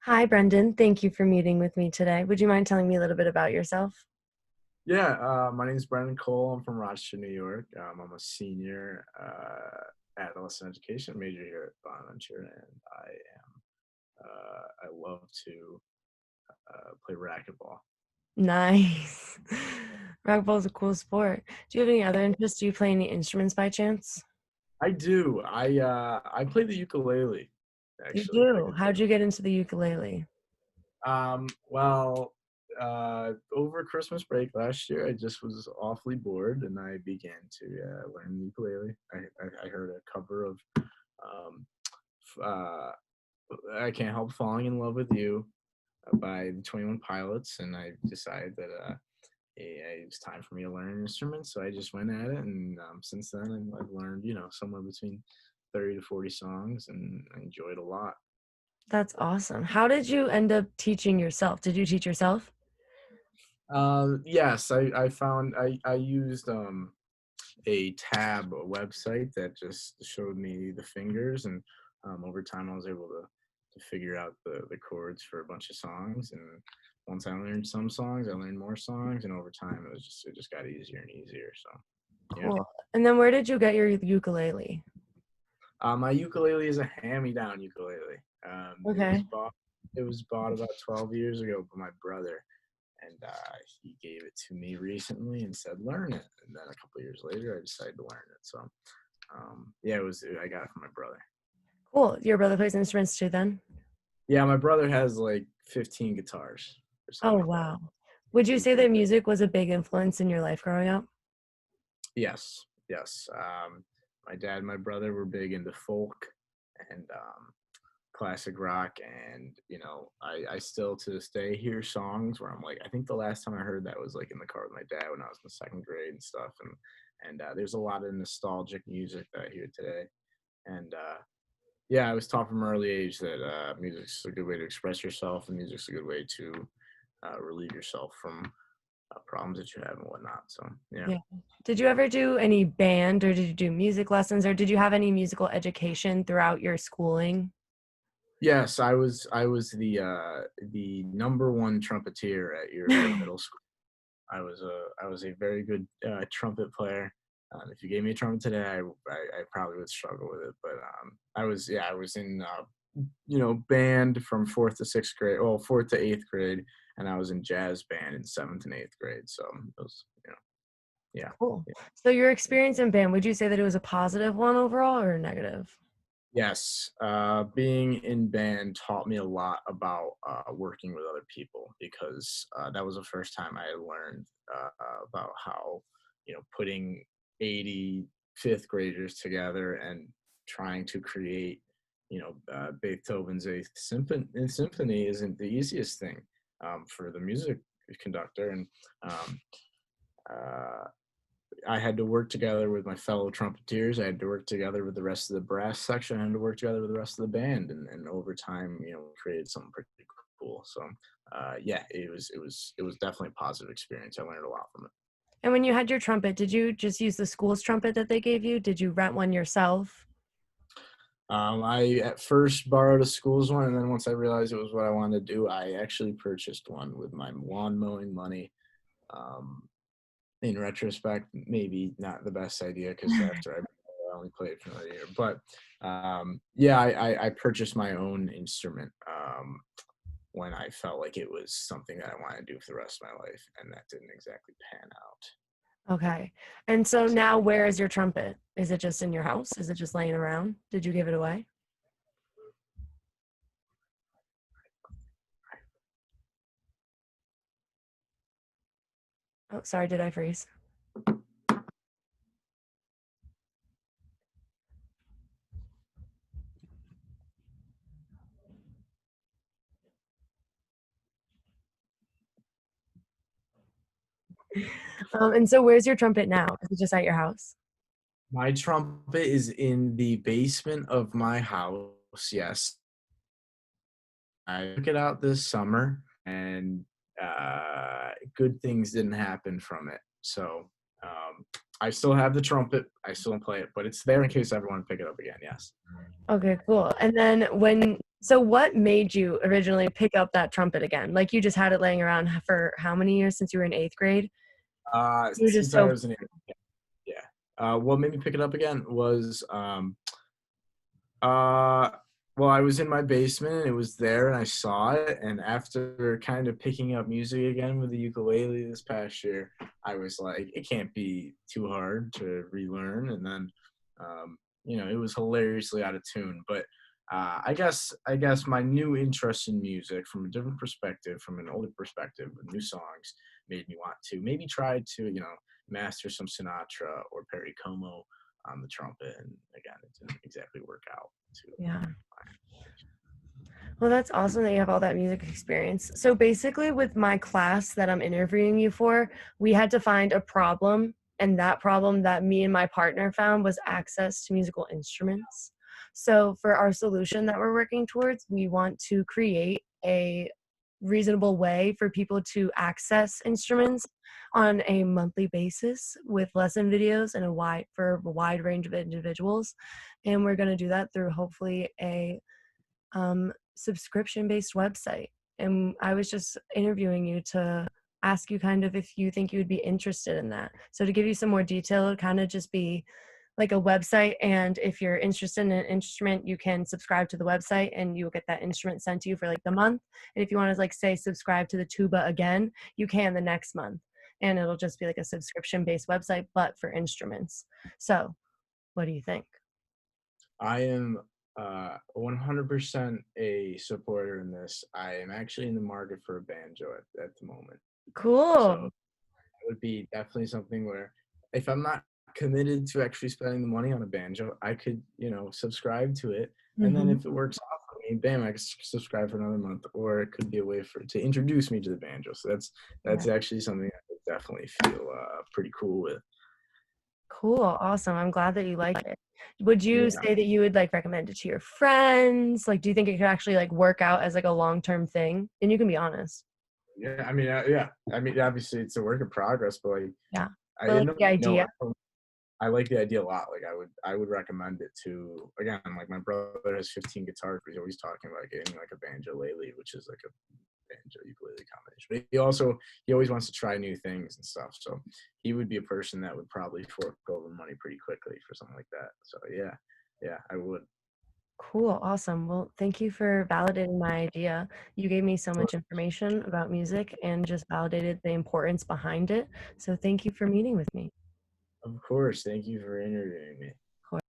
Hi, Brendan. Thank you for meeting with me today. Would you mind telling me a little bit about yourself? Yeah, my name is Brendan Cole. I'm from Rochester, New York. I'm a senior adolescent education major here at Bonaventure, and I love to play racquetball. Nice. Racquetball is a cool sport. Do you have any other interests? Do you play any instruments by chance? I do. I play the ukulele. You Actually, play do. the. How'd you get into the ukulele? Well, over Christmas break last year, I just was awfully bored, and I began to learn the ukulele. I heard a cover of um, uh, I Can't Help Falling in Love with You by the 21 Pilots, and I decided that it was time for me to learn an instrument. So I just went at it, and since then I've learned, somewhere between 30 to 40 songs, and I enjoy it a lot. That's awesome. How did you end up teaching yourself? Did you teach yourself? Yes, I found I used a tab a website that just showed me the fingers, and over time I was able to figure out the chords for a bunch of songs. And once I learned some songs, I learned more songs, and over time it just got easier and easier. So yeah. Cool. And then where did you get your ukulele? My ukulele is a hand-me-down ukulele. It was Okay. bought about 12 years ago by my brother, and he gave it to me recently and said learn it. And then a couple years later, I decided to learn it. So yeah, I got it from my brother. Cool. Your brother plays instruments too then? Yeah, my brother has like 15 guitars or Oh, something like that. wow. Would you He say plays. that music was a big influence in your life growing up? Yes, yes. My dad and my brother were big into folk and classic rock, and I still to this day hear songs where I'm like, I think the last time I heard that was like in the car with my dad when I was in the second grade and stuff. And there's a lot of nostalgic music that I hear today. And yeah, I was taught from an early age that music's a good way to express yourself, and music's a good way to relieve yourself from problems that you have and whatnot. So yeah. Yeah. Did you ever do any band or did you do music lessons or did you have any musical education throughout your schooling? Yes, I was the number one trumpeter at your middle school. I was a very good trumpet player. If you gave me a trumpet today, I probably would struggle with it. But I was in band from fourth to sixth grade, well, fourth to eighth grade, and I was in jazz band in seventh and eighth grade. So it was, yeah. Cool. So your experience in band, would you say that it was a positive one overall or a negative? Yes, being in band taught me a lot about working with other people, because that was the first time I had learned about how, putting 80 fifth graders together and trying to create, Beethoven's Eighth Symphony isn't the easiest thing for the music conductor. And um, uh, I had to work together with my fellow trumpeters. I had to work together with the rest of the brass section. I had to work together with the rest of the band, and over time, created something pretty cool. So, yeah, it was definitely a positive experience. I learned a lot from it. And when you had your trumpet, did you just use the school's trumpet that they gave you? Did you rent one yourself? I at first borrowed a school's one, and then once I realized it was what I wanted to do, I actually purchased one with my lawn mowing money. Um, in retrospect, maybe not the best idea, because after I only played for another year. But yeah, I purchased my own instrument when I felt like it was something that I wanted to do for the rest of my life, and that didn't exactly pan out. Okay. And so now where is your trumpet? Is it just in your house? Is it just laying around? Did you give it away? Oh, sorry, did I freeze? And so where's your trumpet now? Is it just at your house? My trumpet is in the basement of my house. Yes, I took it out this summer, and good things didn't happen from it. So I still have the trumpet. I still don't play it, but it's there in case I ever want to pick it up again. Yes. Okay, cool. And then when So what made you originally pick up that trumpet again? Like, you just had it laying around for how many years since you were in 8th grade? You were just Since I so was in yeah. What made me pick it up again was uh well, I was in my basement, it was there and I saw it, and after kind of picking up music again with the ukulele this past year, I was like, it can't be too hard to relearn. And then it was hilariously out of tune. But I guess my new interest in music from a different perspective, from an older perspective with new songs, made me want to maybe try to, master some Sinatra or Perry Como on the trumpet. And again, it didn't exactly work out to yeah. my. Well, that's awesome that you have all that music experience. So basically, with my class that I'm interviewing you for, we had to find a problem, and that problem that me and my partner found was access to musical instruments. So for our solution that we're working towards, we want to create a reasonable way for people to access instruments on a monthly basis with lesson videos and a wide range of individuals. And we're going to do that through hopefully a subscription-based website. And I was just interviewing you to ask you kind of if you think you would be interested in that. So to give you some more detail, it would kind of just be like a website, and if you're interested in an instrument, you can subscribe to the website and you'll get that instrument sent to you for like the month. And if you want to like say subscribe to the tuba again, you can the next month. And it'll just be like a subscription-based website, but for instruments. So what do you think? I am 100% a supporter in this. I am actually in the market for a banjo at the moment. So Cool. it would be definitely something where if I'm not committed to actually spending the money on a banjo, I could, subscribe to it. And then Hmm. if it works out for me, bam, I could subscribe for another month. Or it could be a way to introduce me to the banjo. So that's actually something I would definitely feel pretty cool with. Cool, awesome. I'm glad that you like it. Would you Yeah. say that you would, like, recommend it to your friends? Like, do you think it could actually, like, work out as, like, a long-term thing? And you can be honest. Yeah. I mean, yeah. I mean, obviously it's a work in progress, but like, Yeah. I But, like, didn't the know. idea. I like the idea a lot. Like I would recommend it to, again, like my brother has 15 guitars, but he's always talking about getting like a banjo lately, which is like a banjo ukulele combination. But he always wants to try new things and stuff. So he would be a person that would probably fork over money pretty quickly for something like that. So yeah, I would. Cool, awesome. Well, thank you for validating my idea. You gave me so So, much information about music and just validated the importance behind it. So thank you for meeting with me. of course, thank you for interviewing me.